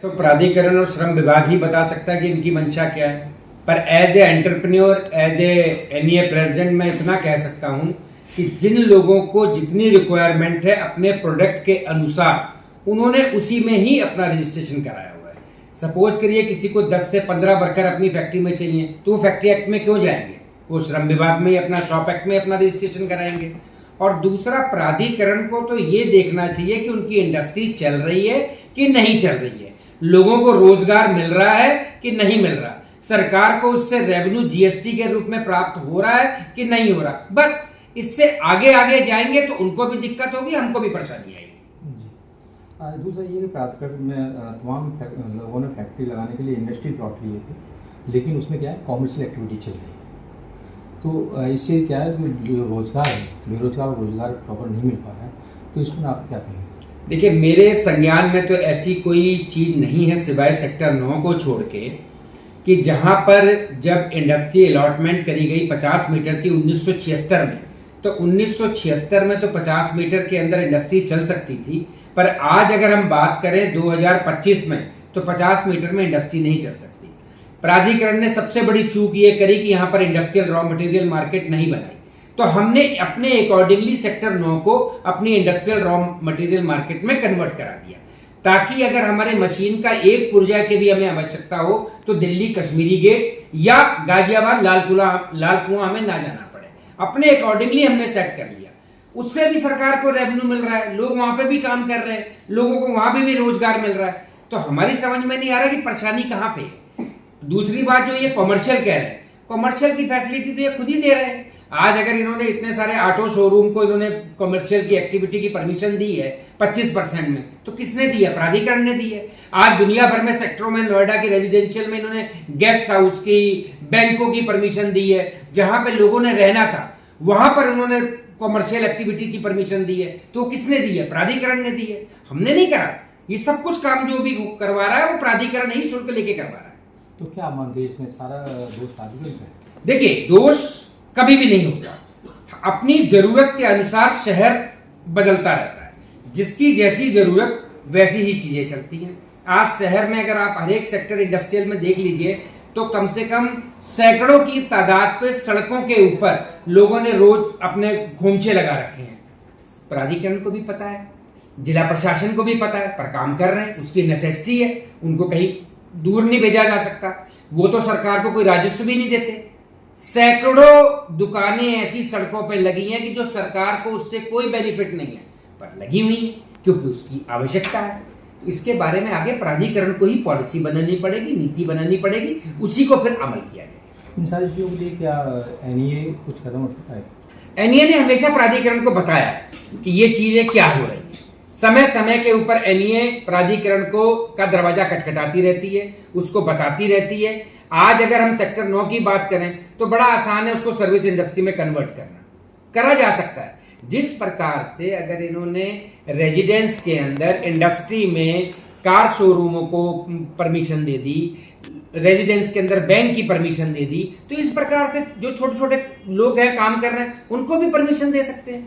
तो प्राधिकरण और श्रम विभाग ही बता सकता है कि इनकी मंशा क्या है। पर as a entrepreneur, as a NEA president मैं इतना कह सकता हूं कि जिन लोगों को जितनी रिक्वायरमेंट है अपने प्रोडक्ट के अनुसार उन्होंने उसी में ही अपना रजिस्ट्रेशन कराया हुआ है। सपोज करिए किसी को 10 से 15 वर्कर अपनी फैक्ट्री में चाहिए तो वो फैक्ट्री एक्ट में क्यों जाएंगे, वो श्रम विभाग में ही अपना शॉप एक्ट में अपना रजिस्ट्रेशन कराएंगे। और दूसरा, प्राधिकरण को तो ये देखना चाहिए कि उनकी इंडस्ट्री चल रही है कि नहीं चल रही है, लोगों को रोजगार मिल रहा है कि नहीं मिल रहा, सरकार को उससे रेवेन्यू जीएसटी के रूप में प्राप्त हो रहा है कि नहीं हो रहा। बस इससे आगे आगे जाएंगे तो उनको भी दिक्कत होगी, हमको भी परेशानी आएगी। दूसरा ये कि प्राधिकरण में तमाम लोगों ने फैक्ट्री लगाने के लिए इंडस्ट्री प्लॉट लिए थे, लेकिन उसमें क्या है, कॉमर्शियल एक्टिविटी चल रही है। तो इससे क्या है, जो रोजगार है, बेरोजगार रोजगार प्रॉपर नहीं मिल पा रहा है। तो इसमें आप क्या कहेंगे? देखिए, मेरे संज्ञान में तो ऐसी कोई चीज नहीं है सिवाय सेक्टर 9 को छोड़ के कि जहां पर जब इंडस्ट्री अलॉटमेंट करी गई 50 मीटर की 1976 में, तो 1976 में तो 50 मीटर के अंदर इंडस्ट्री चल सकती थी। पर आज अगर हम बात करें 2025 में तो 50 मीटर में इंडस्ट्री नहीं चल सकती। प्राधिकरण ने सबसे बड़ी चूक ये करी कि यहां पर इंडस्ट्रियल रॉ मटेरियल मार्केट नहीं बनाई, तो हमने अपने अकॉर्डिंगली सेक्टर 9 को अपनी इंडस्ट्रियल रॉ मटेरियल मार्केट में कन्वर्ट करा दिया, ताकि अगर हमारे मशीन का एक पुर्जा की भी हमें आवश्यकता हो तो दिल्ली कश्मीरी गेट या गाजियाबाद लाल कुआं हमें ना जाना पड़े। अपने अकॉर्डिंगली हमने सेट कर लिया, उससे भी सरकार को रेवेन्यू मिल रहा है, लोग वहां पे भी काम कर रहे हैं, लोगों को वहां पे भी रोजगार मिल रहा है। तो हमारी समझ में नहीं आ रहा कि परेशानी कहां पे है। दूसरी बात, जो ये कॉमर्शियल कह रहे हैं, कॉमर्शियल की फैसिलिटी तो ये खुद ही दे रहे हैं। आज अगर इन्होंने इतने सारे ऑटो शोरूम को इन्होंने कॉमर्शियल की एक्टिविटी की परमिशन दी है 25% में, तो किसने दी है? प्राधिकरण ने दी है। आज दुनिया भर में सेक्टरों में, नोएडा की रेजिडेंशियल में इन्होंने गेस्ट हाउस की, बैंकों की परमिशन दी है। जहां पे लोगों ने रहना था वहां पर उन्होंने कॉमर्शियल एक्टिविटी की परमिशन दी है, तो किसने दी है? प्राधिकरण ने दी है, हमने नहीं करा। ये सब कुछ काम जो भी करवा रहा है वो प्राधिकरण ही शुल्क लेके करवा रहा है। तो क्या मानते हैं, इसमें सारा दोष प्राधिकरण का है? देखिए, दोष कभी भी नहीं होगा। अपनी जरूरत के अनुसार शहर बदलता रहता है, जिसकी जैसी जरूरत वैसी ही चीजें चलती हैं। आज शहर में अगर आप हर एक सेक्टर इंडस्ट्रियल में देख लीजिए तो कम से कम सैकड़ों की तादाद पे सड़कों के ऊपर लोगों ने रोज अपने घोंचे लगा रखे हैं। प्राधिकरण को भी पता है, जिला प्रशासन को भी पता है, पर काम कर रहे हैं, उसकी नेसेसिटी है, उनको कहीं दूर नहीं भेजा जा सकता। वो तो सरकार को कोई राजस्व भी नहीं देते। सैकड़ों दुकानें ऐसी सड़कों पर लगी हैं कि जो सरकार को उससे कोई बेनिफिट नहीं है, पर लगी हुई है क्योंकि उसकी आवश्यकता है। तो इसके बारे में आगे प्राधिकरण को ही पॉलिसी बनानी पड़ेगी, नीति बनानी पड़ेगी, उसी को फिर अमल किया जाएगा। इन सारी चीजों के लिए क्या एनईए कुछ कदम उठाता है? एनईए ने हमेशा प्राधिकरण को बताया कि ये चीजें क्या हो रही है। समय समय के ऊपर एनईए प्राधिकरण को का दरवाजा खटखटाती रहती है, उसको बताती रहती है। आज अगर हम सेक्टर 9 की बात करें तो बड़ा आसान है उसको सर्विस इंडस्ट्री में कन्वर्ट करना, करा जा सकता है। जिस प्रकार से अगर इन्होंने रेजिडेंस के अंदर इंडस्ट्री में कार शोरूमों को परमिशन दे दी, रेजिडेंस के अंदर बैंक की परमिशन दे दी, तो इस प्रकार से जो छोटे छोटे लोग हैं काम कर रहे हैं उनको भी परमिशन दे सकते हैं।